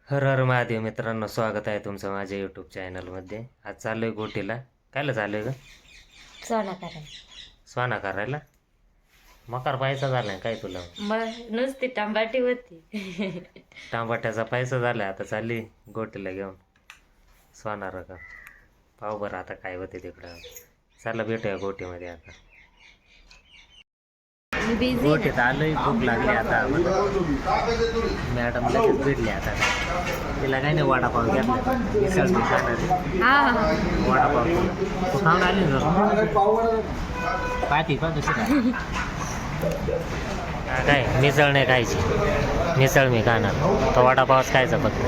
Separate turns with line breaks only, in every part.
हर हर महादेव मित्रांनो, स्वागत आहे तुमचं माझ्या यूट्यूब चॅनलमध्ये. आज चाललोय गोटीला. कायला चाललोय ग?
सोना करायला.
स्वाना करायला? मकार पैसा झालाय काय तुला?
मग नुसती टंबाटी होती.
टांबाट्याचा पैसा झालाय. आता चालली गोटीला घेऊन स्वाना का पाहू बरं आता काय होते तिकडं. चला भेटूया गोटीमध्ये. आता गोटीत आलोय. भूक लागली आता. मॅडम लगेच भेटली. आता तिला काय नाही, वडापाव घेतला. मिसळ मी खाणार वडापाव. तू खाऊन आली ना पाहती का दुसरी काय? मिसळ नाही खायची, मिसळ मी खाणार. तो वडापावच खायचा फक्त.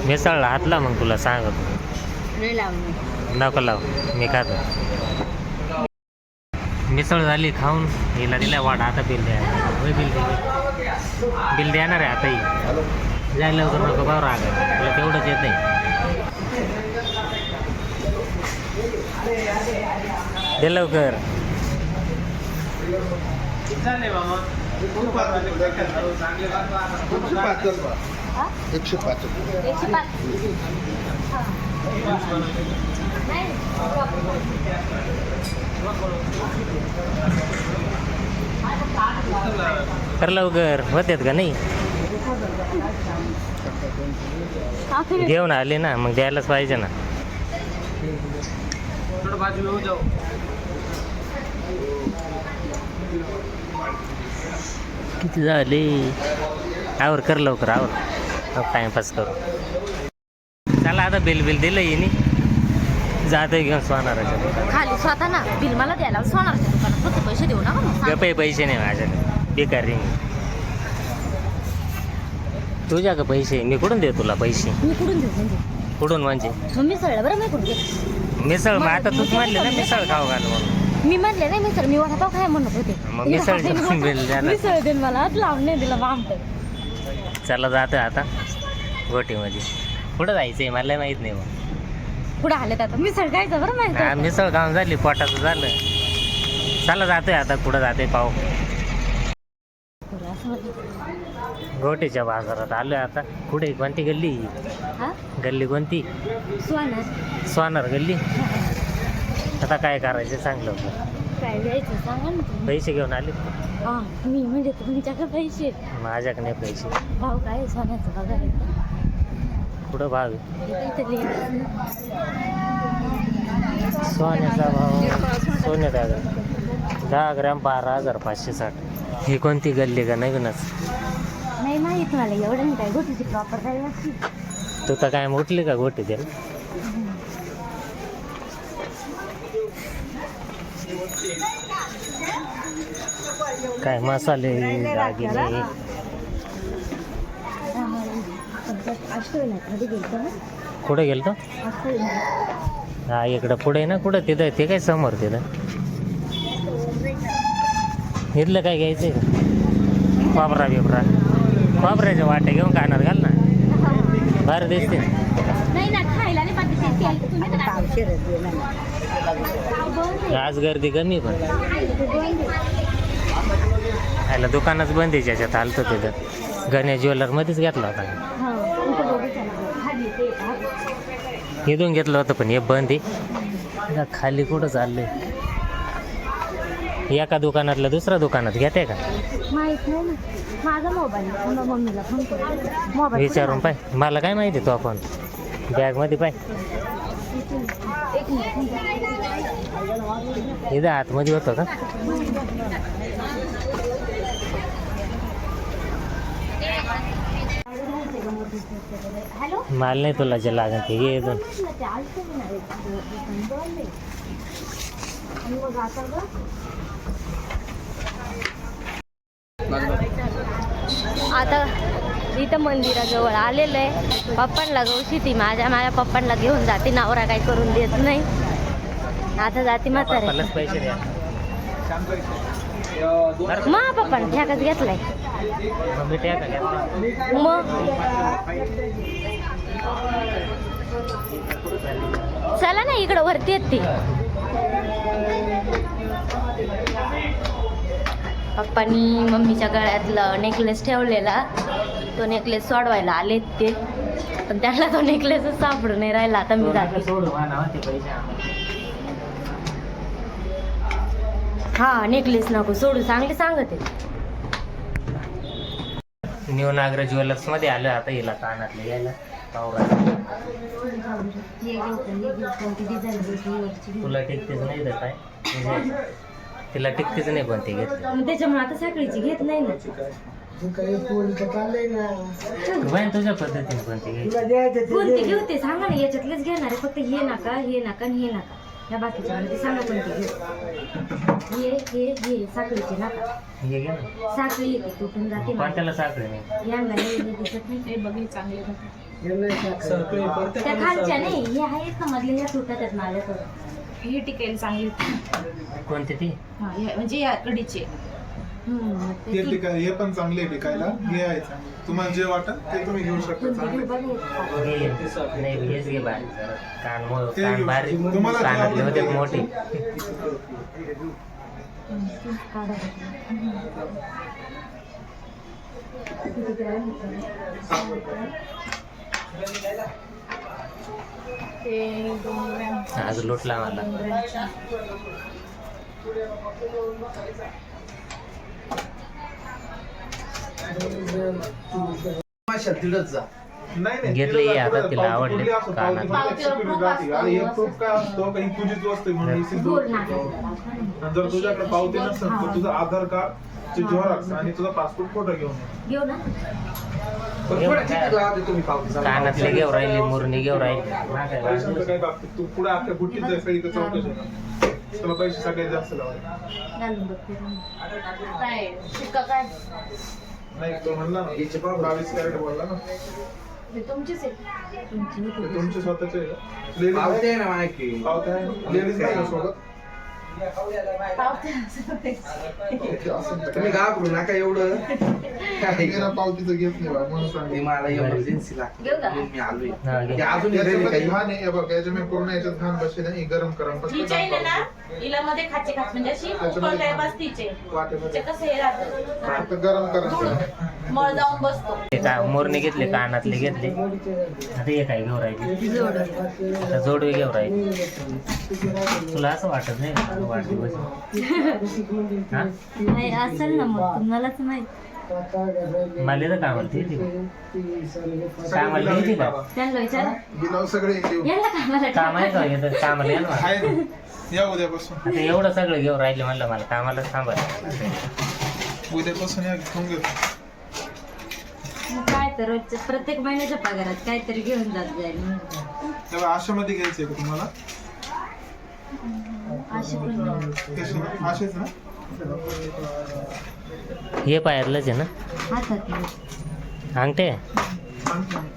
मिसळला हातला मग तुला सांगत नको लाव, मी खातो. मिसळ झाली खाऊन. हिला दिला वाडा. आता बिल द्या. बिल देणार आहे आता. ही जायला लवकर नको बाबा, राग तुला तेवढंच येत नाही. दे लवकर. कर लवकर. होत्यात का नाही? घेऊन आले ना, मग द्यायलाच पाहिजे ना. किती झाले? आवर कर लवकर, आवर. टाइमपास करू. चला आता बिल दिलं येणे. जाते घेऊन सोनाराच्या दुकानात.
खाली स्वतः ना बिल मला द्यायला सोनारच्या दुकानात फक्त पैसे देऊ नका.
पैसे नाही माझ्याकडे. बेकार रे. तुझ्या का पैसे? मी कुठून देऊ तुला पैसे?
मी कुठून देऊ म्हणजे?
कुठून म्हणजे?
मग मिसळ बरं मी कुठून
मिसळ? मग आता तूच म्हणले ना मिसळ खाऊ घाल म्हणून.
मी म्हणले नाही मिसळ, मी वडापाव खाय म्हणत होते.
मग मिसळ
मिसळ देऊन मला हात लावून नाही दिला बामट.
चला जातं आता गोटीमध्ये. कुठं जायचंय मला माहित नाही. मग
पुढे आले आता मिसळ खायचं बरं माहिती.
मिसळ खाऊन झाली, पोटाचं झालं. चला जातोय आता. कुठं जाते पाहू. गोटीच्या बाजारात आलोय आता. कुठे? कोणती गल्ली? गल्ली कोणती? सोनार गल्ली. आता काय करायचं चांगलं होतं.
काय द्यायचं सांगा ना.
पैसे घेऊन आले?
मी म्हणजे तुमच्याकडे पैसे?
माझ्याकडे नाही पैसे.
भाव काय सोन्याचा बघायचा?
कुठं भाव आहे? सोन्याचा भाव सोने 10 ग्रॅम 12,560. ही कोणती गल्ली का? नवीनच
नाही माहीत मला एवढं नाही. काय गोटीची प्रॉपर काय असते?
तू तर काय उठली का गोटी दे? काय मसाले दागिने. कुठे गेलतो? हा इकडं पुढे ना. कुठं तिथं? ते काय समोर तिथं? इथलं काय घ्यायचंय का? खोबरा बिबरा? खोबऱ्याच्या वाट्या घेऊन खाणार घाल ना. बरं दिसते. आज गर्दी कमी पण आयला. दुकानच बंद आहे. ज्याच्यात आलतो तिथं गणेश ज्वेलरमध्येच घेतला होता. इथून घेतलं होतं पण हे बंद आहे. खाली कुठं चाललंय? एका दुकानातलं दुसऱ्या दुकानात घेते का?
माहित नाही ना. माझा मोबाईल मम्मीला फोन करू.
विचारून पाय. मला काय माहिती. तो आपण बॅगमध्ये पाय. इथं आतमध्ये होतं का? माल नाही तुला जे लागेल ते घे. इथून
आता इथं मंदिराजवळ आलेलं आहे. पप्पांना गौशी ती माझ्या पप्पांना घेऊन जाते. नवरा काही करून देत नाही. आता जाते म्हातारे.
पैसे द्या.
मग पप्पांना ठेकाच घेतलाय. मग चला ना इकडं वरती येत ती. पप्पानी मम्मीच्या गळ्यातलं नेकलेस ठेवलेला, तो नेकलेस सोडवायला आलेत ते, पण त्याला तो नेकलेसच सापडून नाही राहिला. आता मी जाते. हा नेकलेस नको सोडू, चांगले सांगत आहे.
न्यू नागरा ज्वेलर्स मध्ये आलं आता हिला कानातले यायला. तुला टिकतेच नाही तर काय, तिला टिकतेच नाही कोणती घेतली
त्याच्यामुळे आता साखळीची घेत नाही ना.
तुझ्या पद्धतीने कोणती घ्यायची?
कोणती घेऊ ते सांगा ना, याच्यातलेच घेणार आहे. फक्त हे नका, हे नका आणि हे नका. या बाकीच्या ते सांगा कोणती घेऊ. हे साखळीचे नका.
हे घे ना.
साखळी येते तुटून जाते.
कोणत्याला साखळी नाही?
यांना हे दिसत नाही.
बघले चांगले
त्या खालच्या नाही, हे आहेत ना मधले, ह्या तुटत आहेत माझ्याकडून.
हे टिकेल चांगली.
कोणती ती?
म्हणजे या कडीचे
हे टिकाय, हे पण चांगले टिकायला. हे आहे चांगले, तुम्हाला जे वाटत ते तुम्ही घेऊ शकता. चांगले
नाही हेच घे बारीक जरा. कान
ते
कान
घेऊ.
बारीक,
तुम्हाला जे
कानातले होते
आवडतं
मोठे. आज लुटला मला.
नाही
घेतलं हे आता तिला आवडले कानात.
आणि हे प्रूफ काय असतो, काही तुझीच वस्तू आहे म्हणून इथे दूर ठेवतो. आणि जर तुझ्याकडे पावती नसेल तर तुझं आधार कार्ड ची झेरॉक्स आणि तुझा पासपोर्ट फोटो घेऊन ये.
घेऊ ना.
कानातले घेऊ राहिले, मुरणी घेऊ राहिले.
पैशाचं काय बाबतीत तू पुढे आपल्या बुट्टीत जायचं, इथं चौकशी होणार. तुला पैसे सगळ्यात जास्त लावले.
घालून बघते.
काय शिक्का काय
नाही तो म्हणला ना 22 कॅरेट बोलला ना.
हे तुमचेच आहे.
ते तुमचे स्वतःचे आहे का? लेडीज पावते आहे. लेडीज नाही का सोबत?
तुम्ही घाबरू नका एवढं.
बिना पावतीचं घेत नाही बा, म्हणून सांगितलं.
मला इमर्जन्सी लागते,
घेऊ का?
मी आलोय.
हा, घे.
ते अजून इथे
याच्यामध्ये
काही
घाण आहे, हे बघ याच्यामध्ये पूर्ण याच्यात घाण बसलेली आहे. गरम करून फक्त
ही
घाण
चैन आहे ना,
पावती.
हिला मध्ये खाचे खाच म्हणजे अशी उकळ टाईप असते चैन.
वाटेमध्ये
कसं हे राहतं,
फक्त गरम करायचं.
मळ जाऊन बसतो.
ते का मुरणी घेतले, कानातले घेतले. आता हे काय घेऊ राहिले? आता जोडवे घेऊ राहिले. तुला असं वाटत नाही का वाटली बस? हा?
नाही असेल ना, मग तुम्हालाच माहित.
मला तर कामाला ती कामाला घ्यायची का?
त्यांना विचारा.
बिलाव सगळे देऊ.
यांना कामाला
काम आहे का येतं? कामाला या ना.
आहे ना, या उद्यापासून.
आता एवढं सगळं घेऊन राहिले म्हणलं, मला कामाला थांबायचं.
उद्यापासून या घेऊन घेतो.
मग काय तर रोजच्या प्रत्येक महिन्याच्या पगारात काहीतरी घेऊन जात जाईल.
तेव्हा आशामध्ये घ्यायचंय का तुम्हाला?
अशी पण नाही.
कशी? आशेच ना?
हे पायातलंच आहे ना
हातात नाही.
अंगठे?
सांगतो मी.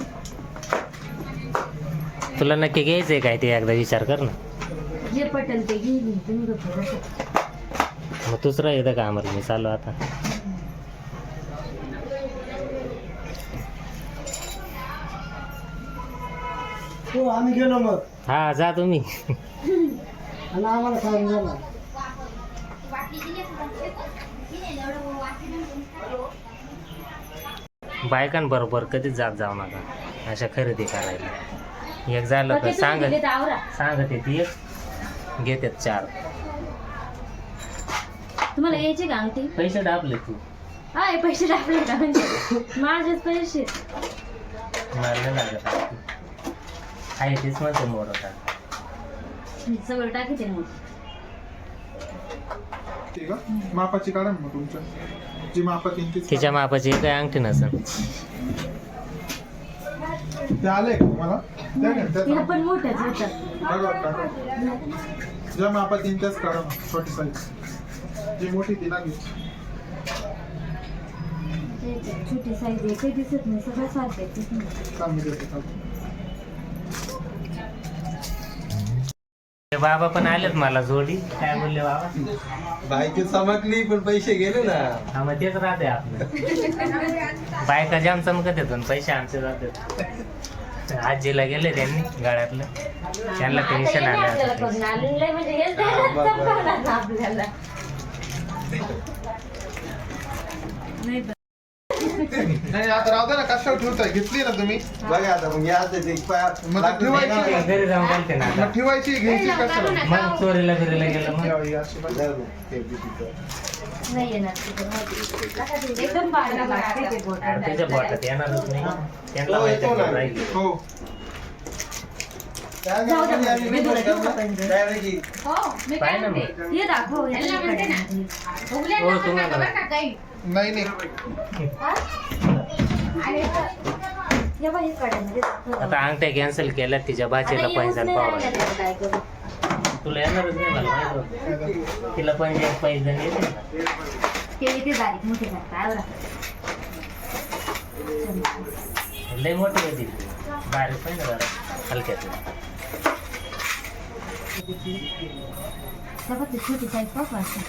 तुला नक्की घ्यायचंय काय ते एकदा विचार कर ना.
जे पटेल ते घेईन तुम्ही गप्प बसा.
मग दुसरं येतं का आम्हाला? मी चालू आता.
हो आम्ही गेलो मग
हा जा तुम्ही.
आणि आम्हाला सांगून गेला.
बायकांबरोबर कधीच जात जाऊ नका अशा खरेदी करायला. एक झालं तर सांगत
दिले तर आवरा.
सांगत ती एक घेतात 4.
तुम्हाला यायचे का अंगठी?
पैसे दाबले तू.
हा हे पैसे टाकले का? म्हणजे माझेच पैसे.
मला नाही लागत आहे. आहे तेच म्हणते मोडं टाक.
सगळं टाकीते मग.
ठीक आहे, मापाची काढा ना मग तुमच्या जी मापात येईल तीच
तिच्या मापाची काही अंगठी नसेल.
ते आलंय का तुम्हाला? द्या ना, त्यात
ह्या पण मोठ्याच होतात.
बघा, टाका. ज्या मापात येईल त्याच काढा ना, छोटी साईज. जी मोठी ती लागेल.
छोटी साईज आहे, काही दिसत नाही, सगळं सारखं आहे.
चांगली देते का?
ते बाबा पण आलेत मला जोडी. काय बोलले बाबा?
बायकी चमकली पण पैसे गेले ना.
हा मग तेच राहते आपलं. बायका जाम चमकत येतो आणि पैसे आमचे जातात. आजीला गेले त्यांनी गाड्यातलं, त्यांना टेन्शन आलं आता.
आपल्याला
नाही आता राहू दे ना, कशावर ठेवताय? घेतली ना तुम्ही?
बघा आता मग या ते
मग ते ठेवायची.
घरी जाऊन घालते ना आता.
मग ठेवायची घ्यायची कशावर?
मग चोरीला फिरायला गेलं मग
हे अशी बघ.
नाही येणार एकदम बारीक लागते ते बोट.
अरे त्याच्या बोटात येणारच नाही त्यांना माहिती आहे की राहिली.
हो
जाऊ दे मग, मी तुला घेऊ का पण?
हो मी
पाय
काय
ना
म्हणते
मग.
हे दाखव हे
यांना म्हणते ना उगल्या
हो,
ना
तुम्हाला.
बरं का काही
नाही नाही
आणि
हे बघ, हे कड्यामध्ये दाखव.
आता अंगठ्या कॅन्सल केल्या तिच्या
आता
भाचीला
येऊच
पैसा
नाही
पावा
राहिल्या त्याला काय करू.
तुला येणारच नाही मला माहित होतं. तिला पैसे पैसे येते ना.
ते इथे बारीक मोठी करता आवरा.
लय मोठी होती ती. बारीक पण जरा हलक्यात.
बघा ती छोटी साईज पाहू वाटतं.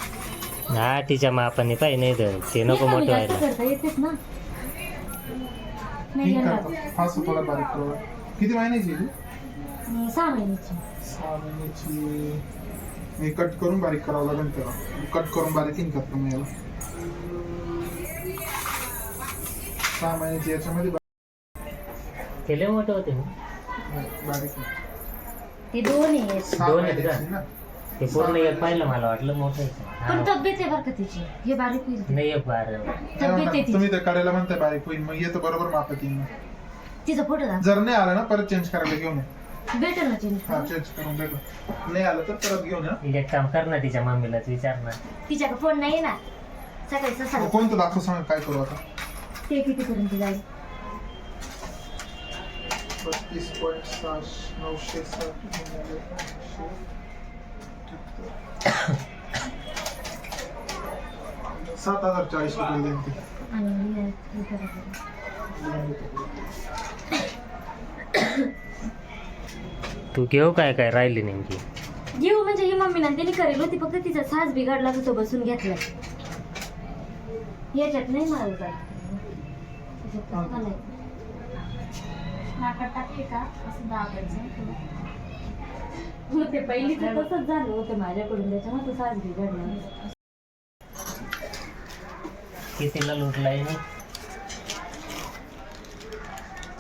हा तिच्या मापाने पाहिजे नाही तर ते नको
हे
मोठं
कमी जास्त
व्हायला.
करता येतेच ना. नाही
ठीक
येणार.
आहे. हा थोडा बारीक करू. किती महिन्याची आहे ती?
6 महिन्याची.
6 महिन्याची. हे कट करून बारीक करावं लागेल त्याला. कट करून बारीक नाही करतो मी याला. 6 महिन्याची याच्यामध्ये
ते लय मोठे होते ना.
बारीक नाही.
ते दोन आहेत.
6
दोन आहेत
महिन्याची
का?
ना.
ते पूर्ण एक पाहिलं मला वाटलं मोठं
पण
आहे.
तब्येत आहे बरं का तिची. हे बारीक होईल ती.
नाही एक बार
तब्येत आहे तिची.
तुम्ही ते करायला म्हणताय बारीक होईल, मग येतं बरोबर मापात येईल मग.
तिचा फोटो दाखव.
जर नाही आलं ना परत चेंज करायला घेऊन ये.
भेटेल ना चेंज
हा चेंज करून भेटू. नाही आलं तर परत घेऊन या.
एक काम कर ना तिच्या मम्मीलाच विचार ना.
तिच्याकडे फोन नाही ना. सकाळी सकाळी
कोणतं दाखव सांगा काय करू आता.
ते कितीपर्यंत जाईल.
7,040 रुपये देईन ते.
आणि हे करायचं.
तू घेऊ काय काय राहिली नेमकी.
घेऊ म्हणजे ही मम्मी ना त्यांनी करेल होती, फक्त तिचा साज बिघडला तर तो बसून घेतला. याच्यात नाही मला जात.
नाकात टाकली का असं दाबायचं
ते पहिली तर तसंच झालं होतं माझ्याकडून, त्याच्यामुळे तो साज बिघडला.
कितीला लुटलाय मी.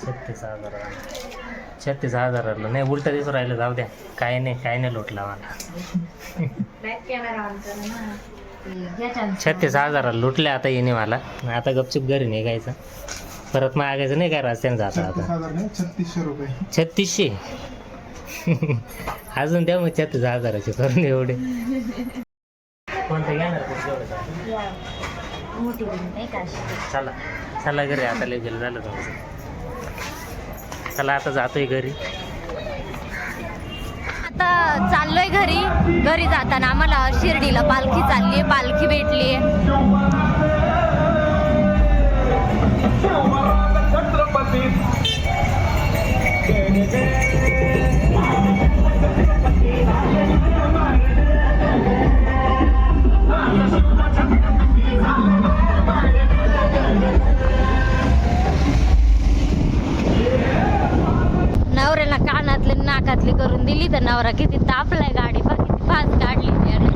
36,000 नाही उलट दिवस राहिलं. जाऊ द्या काय नाही लुटला मला.
बॅक कॅमेरा ऑन कर ना.
36,000 लुटले आता येणे मला. आता गपचूप घरी निघायचं. परत मागायचं नाही काय रस्त्याने जाता आता.
36,000 नाही 3600 रुपये.
3600 अजून द्या मग 36,000चे करून एवढे. कोणतं घेणार
मोठी नाही का अशी.
चला घरी आता लय गेलं झालं तुमचं. चला आता जातोय घरी.
आता चाललोय घरी जाताना आम्हाला शिर्डीला पालखी चालली. पालखी भेटली. नवऱ्याला कानातले नाकातले करून दिली तर नवरा किती तापलाय. गाडी बघ किती फास्ट काढली त्याने.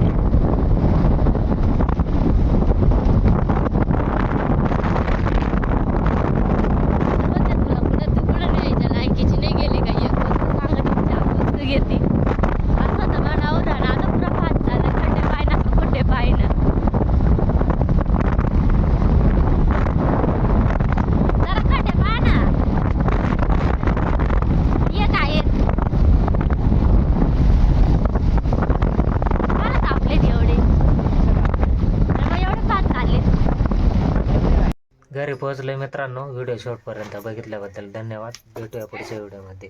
तुला कुठं तू कुठं न्यायच्या लायकीची नाही गेली का. एक वस्तू सांगत चार वस्तू घेते असं तर म्हणावं ना. आता पुरा फास्ट झालं. खड्डे पाहिना कुठे पाहिना. जरा खड्डे पाहा ये काय परत आपले एवढे फास्ट चालले.
घरी पोहोचलोय मित्रांनो. व्हिडिओ शेवटपर्यंत बघितल्याबद्दल धन्यवाद. भेटूया पुढच्या व्हिडिओमध्ये.